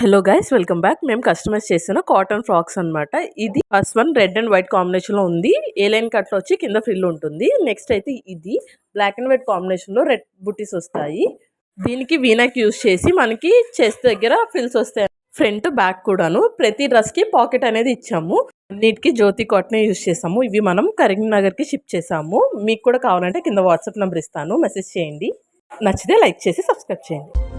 Hello guys, welcome back. మేము customise చేసిన cotton frocks అనమాట. ఇది first one red and white combination లో ఉంది. ఏ లైన్ కట్ లో వచ్చి కింద ఫ్రిల్ ఉంటుంది. నెక్స్ట్ అయితే ఇది బ్లాక్ అండ్ వైట్ కాంబినేషన్ లో రెడ్ బుటీస్ వస్తాయి. దీనికి వీనెక్ యూస్ చేసి మనకి చెస్ట్ దగ్గర ఫ్రిల్స్ వస్తాయి. ఫ్రంట్ బ్యాక్ కూడాను. ప్రతి డ్రెస్ కి పాకెట్ అనేది ఇచ్చాము. అన్నిటికి జ్యోతి కాటన్ యూస్ చేసాము. ఇవి మనం కరీంనగర్ కి షిప్ చేసాము. మీకు కూడా కావాలంటే కింద వాట్సాప్ నెంబర్ ఇస్తాను, మెసేజ్ చేయండి. నచ్చితే లైక్ చేసి సబ్స్క్రైబ్ చేయండి.